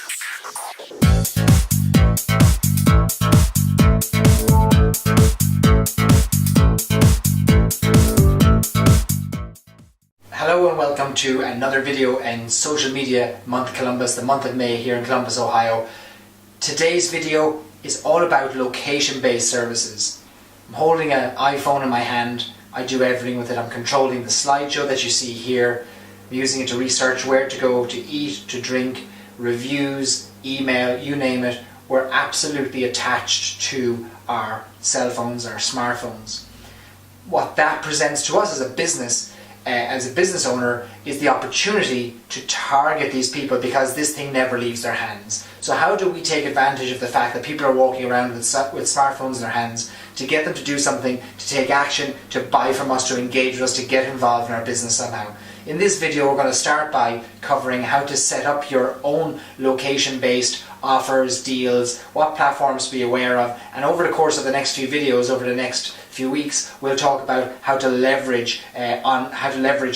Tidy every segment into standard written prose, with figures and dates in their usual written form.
Hello and welcome to another video in Social Media Month Columbus, the month of May here in Columbus, Ohio. Today's video is all about location-based services. I'm holding an iPhone in my hand. I do everything with it. I'm controlling the slideshow that you see here. I'm using it to research where to go, to eat, to drink, reviews, email, you name it. We're absolutely attached to our cell phones, our smartphones. What that presents to us as a business owner is the opportunity to target these people, because this thing never leaves their hands. So how do we take advantage of the fact that people are walking around with smartphones in their hands, to get them to do something, to take action, to buy from us, to engage with us, to get involved in our business somehow? In this video we're going to start by covering how to set up your own location-based offers, deals, what platforms to be aware of, and over the course of the next few videos, over the next few weeks, we'll talk about how to leverage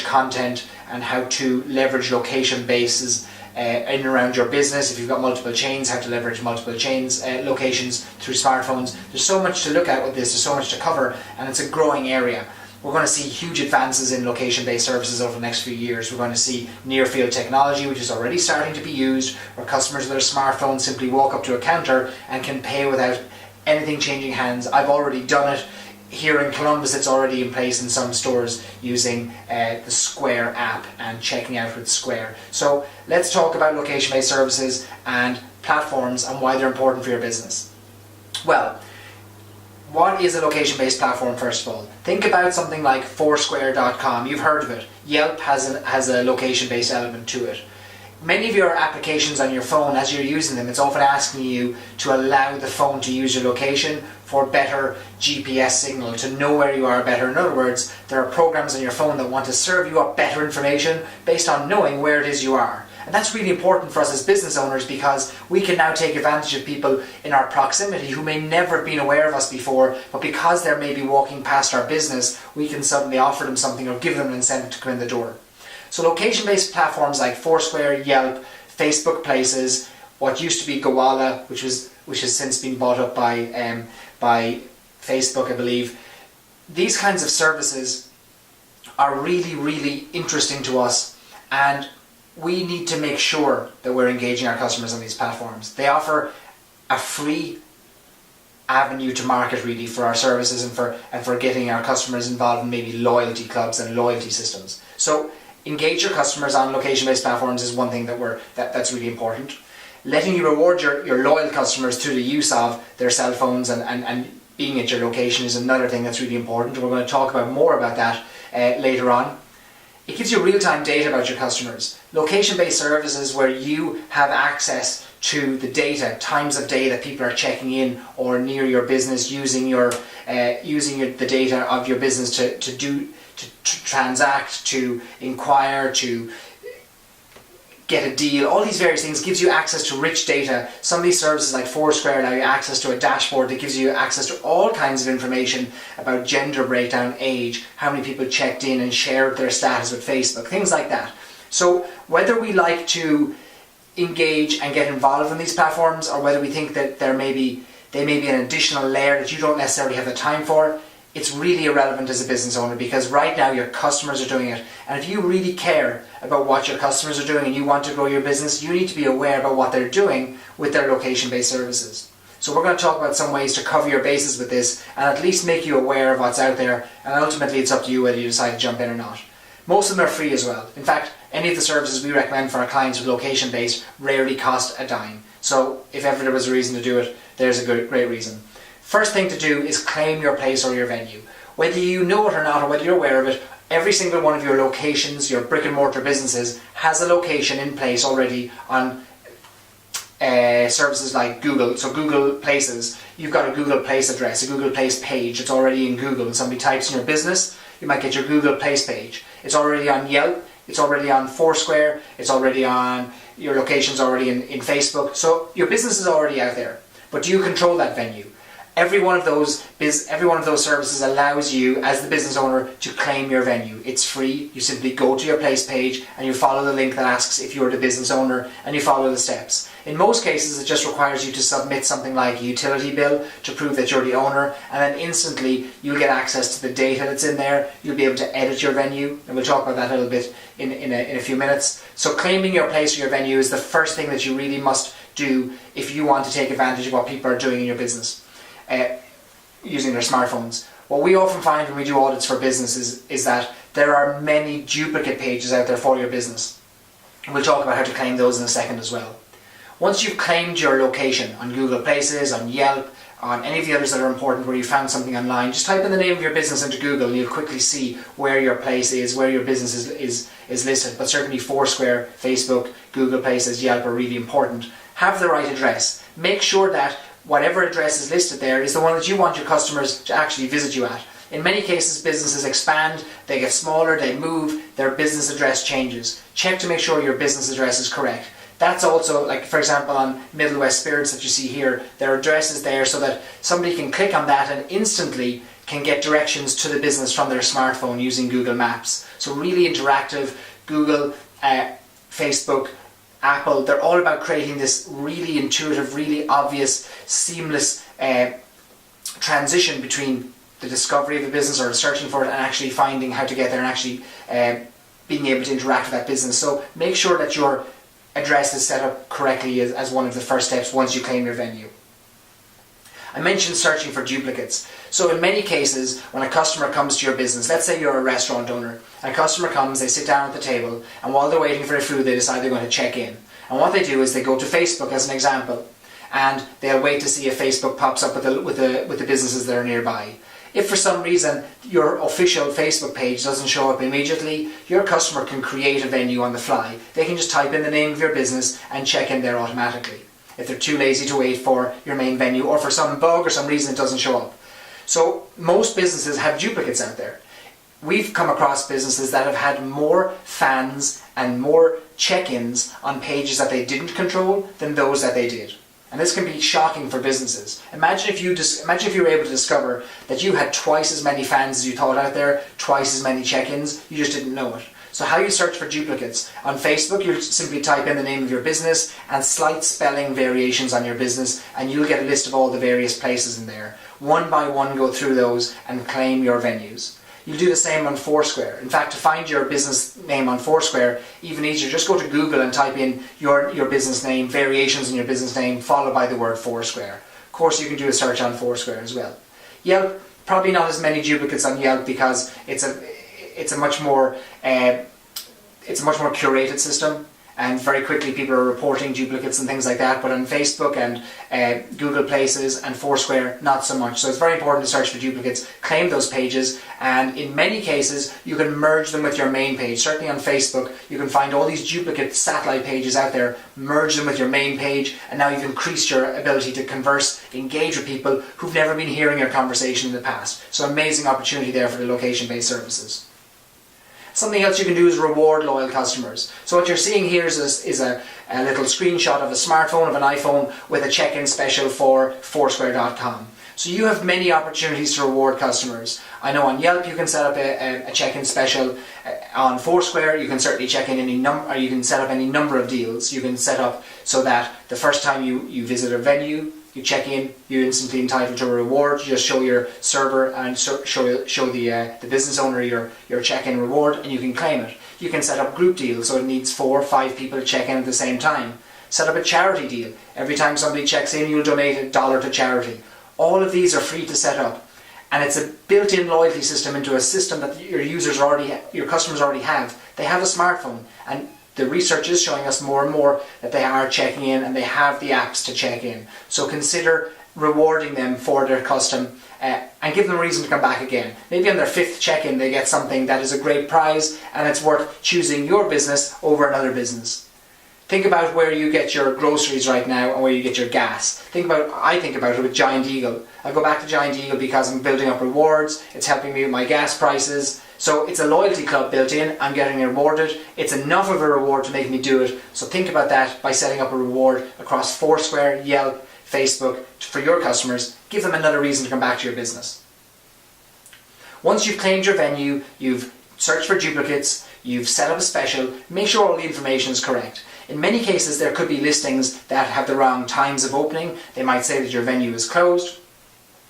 content and how to leverage location bases in and around your business. If you've got multiple chains, how to leverage multiple chains, locations through smartphones. There's so much to look at with this, there's so much to cover, and it's a growing area. We're going to see huge advances in location-based services over the next few years. We're going to see near-field technology, which is already starting to be used, where customers with their smartphones simply walk up to a counter and can pay without anything changing hands. I've already done it. Here in Columbus, it's already in place in some stores using the Square app and checking out with Square. So let's talk about location-based services and platforms and why they're important for your business. Well, what is a location-based platform, first of all? Think about something like Foursquare.com. You've heard of it. Yelp has a location-based element to it. Many of your applications on your phone, as you're using them, it's often asking you to allow the phone to use your location for better GPS signal, to know where you are better. In other words, there are programs on your phone that want to serve you up better information based on knowing where it is you are. And that's really important for us as business owners, because we can now take advantage of people in our proximity who may never have been aware of us before, but because they're maybe walking past our business, we can suddenly offer them something or give them an incentive to come in the door. So location-based platforms like Foursquare, Yelp, Facebook Places, what used to be Gowalla, which has since been bought up by Facebook, I believe. These kinds of services are really, really interesting to us, and we need to make sure that we're engaging our customers on these platforms. They offer a free avenue to market, really, for our services and for getting our customers involved in maybe loyalty clubs and loyalty systems. So engage your customers on location-based platforms is one thing that's really important. Letting you reward your loyal customers through the use of their cell phones and being at your location is another thing that's really important. We're going to talk about more about that later on. It gives you real-time data about your customers. Location-based services where you have access to the data, times of day that people are checking in or near your business, using the data of your business to transact, to inquire, to get a deal. All these various things gives you access to rich data. Some of these services like Foursquare allow you access to a dashboard that gives you access to all kinds of information about gender breakdown, age, how many people checked in and shared their status with Facebook, things like that. So whether we like to engage and get involved in these platforms, or whether we think that they may be an additional layer that you don't necessarily have the time for, it's really irrelevant as a business owner, because right now your customers are doing it. And if you really care about what your customers are doing and you want to grow your business, you need to be aware about what they're doing with their location-based services. So we're going to talk about some ways to cover your bases with this and at least make you aware of what's out there, and ultimately it's up to you whether you decide to jump in or not. Most of them are free as well. In fact, any of the services we recommend for our clients with location-based rarely cost a dime. So if ever there was a reason to do it, there's a great reason. First thing to do is claim your place or your venue. Whether you know it or not, or whether you're aware of it, every single one of your locations, your brick and mortar businesses, has a location in place already on services like Google. So Google Places, you've got a Google Place address, a Google Place page. It's already in Google. When somebody types in your business, you might get your Google Place page. It's already on Yelp. It's already on Foursquare. It's already on, your location's already in Facebook. So your business is already out there. But do you control that venue? Every one of those services allows you, as the business owner, to claim your venue. It's free. You simply go to your place page and you follow the link that asks if you're the business owner, and you follow the steps. In most cases, it just requires you to submit something like a utility bill to prove that you're the owner, and then instantly you'll get access to the data that's in there. You'll be able to edit your venue, and we'll talk about that a little bit in a few minutes. So claiming your place or your venue is the first thing that you really must do if you want to take advantage of what people are doing in your business using their smartphones. What we often find when we do audits for businesses is that there are many duplicate pages out there for your business. And we'll talk about how to claim those in a second as well. Once you've claimed your location on Google Places, on Yelp, on any of the others that are important where you found something online, just type in the name of your business into Google and you'll quickly see where your place is, where your business is listed. But certainly Foursquare, Facebook, Google Places, Yelp are really important. Have the right address. Make sure that whatever address is listed there is the one that you want your customers to actually visit you at. In many cases, businesses expand, they get smaller, they move, their business address changes. Check to make sure your business address is correct. That's also, like for example on Middle West Spirits that you see here, their address is there so that somebody can click on that and instantly can get directions to the business from their smartphone using Google Maps. So really interactive. Google, Facebook, Apple, they're all about creating this really intuitive, really obvious, seamless transition between the discovery of a business or searching for it and actually finding how to get there and actually being able to interact with that business. So make sure that your address is set up correctly as one of the first steps once you claim your venue. I mentioned searching for duplicates. So in many cases, when a customer comes to your business, let's say you're a restaurant owner, and a customer comes, they sit down at the table, and while they're waiting for their food, they decide they're going to check in. And what they do is they go to Facebook as an example, and they'll wait to see if Facebook pops up with the businesses that are nearby. If for some reason your official Facebook page doesn't show up immediately, your customer can create a venue on the fly. They can just type in the name of your business and check in there automatically, if they're too lazy to wait for your main venue or for some bug or some reason it doesn't show up. So most businesses have duplicates out there. We've come across businesses that have had more fans and more check-ins on pages that they didn't control than those that they did. And this can be shocking for businesses. Imagine if you were able to discover that you had twice as many fans as you thought out there, twice as many check-ins, you just didn't know it. So how you search for duplicates? On Facebook, you simply type in the name of your business and slight spelling variations on your business, and you'll get a list of all the various places in there. One by one, go through those and claim your venues. You'll do the same on Foursquare. In fact, to find your business name on Foursquare, even easier, just go to Google and type in your business name, variations in your business name, followed by the word Foursquare. Of course, you can do a search on Foursquare as well. Yelp, probably not as many duplicates on Yelp because it's a much more curated system, and very quickly people are reporting duplicates and things like that. But on Facebook and Google Places and Foursquare, not so much. So it's very important to search for duplicates, claim those pages, and in many cases you can merge them with your main page. Certainly on Facebook you can find all these duplicate satellite pages out there, merge them with your main page, and now you've increased your ability to converse, engage with people who've never been hearing your conversation in the past. So amazing opportunity there for the location-based services. Something else you can do is reward loyal customers. So what you're seeing here is a little screenshot of a smartphone, of an iPhone, with a check-in special for Foursquare.com. So you have many opportunities to reward customers. I know on Yelp you can set up a check-in special. On Foursquare you can certainly check in you can set up any number of deals. You can set up so that the first time you visit a venue, you check in, you're instantly entitled to a reward. You just show your server and show the business owner your check-in reward, and you can claim it. You can set up group deals, so it needs 4 or 5 people to check in at the same time. Set up a charity deal. Every time somebody checks in, you'll donate $1 to charity. All of these are free to set up, and it's a built-in loyalty system into a system that your customers already have. They have a smartphone, and the research is showing us more and more that they are checking in and they have the apps to check in. So consider rewarding them for their custom and give them a reason to come back again. Maybe on their 5th check-in they get something that is a great prize and it's worth choosing your business over another business. Think about where you get your groceries right now and where you get your gas. I think about it with Giant Eagle. I go back to Giant Eagle because I'm building up rewards, it's helping me with my gas prices. So it's a loyalty club built in, I'm getting rewarded, it's enough of a reward to make me do it. So think about that by setting up a reward across Foursquare, Yelp, Facebook for your customers. Give them another reason to come back to your business. Once you've claimed your venue, you've searched for duplicates, you've set up a special, make sure all the information is correct. In many cases, there could be listings that have the wrong times of opening. They might say that your venue is closed.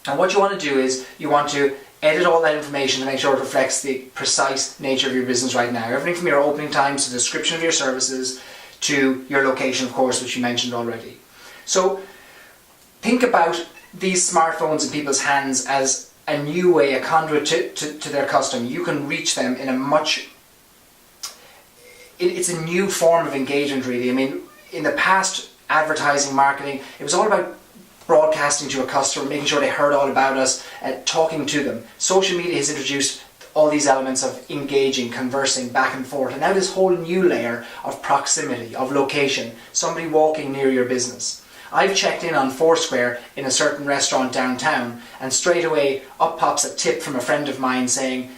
And what you want to do is you want to edit all that information to make sure it reflects the precise nature of your business right now. Everything from your opening times to the description of your services to your location, of course, which you mentioned already. So think about these smartphones in people's hands as a new way, a conduit to their custom. You can reach them in a it's a new form of engagement, really. I mean, in the past, advertising, marketing, it was all about broadcasting to a customer, making sure they heard all about us, talking to them. Social media has introduced all these elements of engaging, conversing, back and forth, and now this whole new layer of proximity, of location, somebody walking near your business. I've checked in on Foursquare in a certain restaurant downtown, and straight away up pops a tip from a friend of mine saying,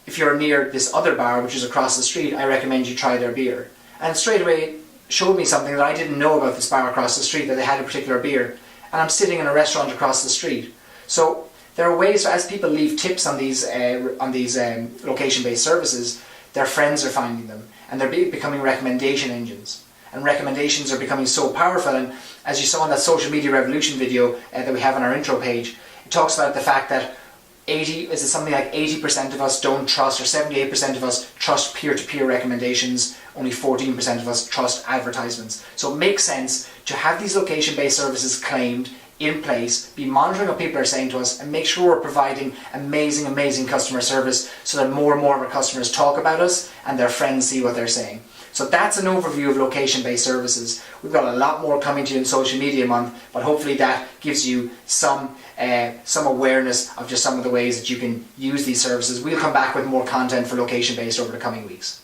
if you're near this other bar, which is across the street, I recommend you try their beer. And straight away showed me something that I didn't know about this bar across the street, that they had a particular beer. And I'm sitting in a restaurant across the street. So there are ways, as people leave tips on these location-based services, their friends are finding them, and they're becoming recommendation engines. And recommendations are becoming so powerful, and as you saw in that social media revolution video that we have on our intro page, it talks about the fact that 80% of us don't trust, or 78% of us trust peer-to-peer recommendations, only 14% of us trust advertisements. So it makes sense to have these location-based services claimed, in place, be monitoring what people are saying to us, and make sure we're providing amazing customer service so that more and more of our customers talk about us and their friends see what they're saying. So that's an overview of location-based services. We've got a lot more coming to you in Social Media Month, but hopefully that gives you some awareness of just some of the ways that you can use these services. We'll come back with more content for location-based over the coming weeks.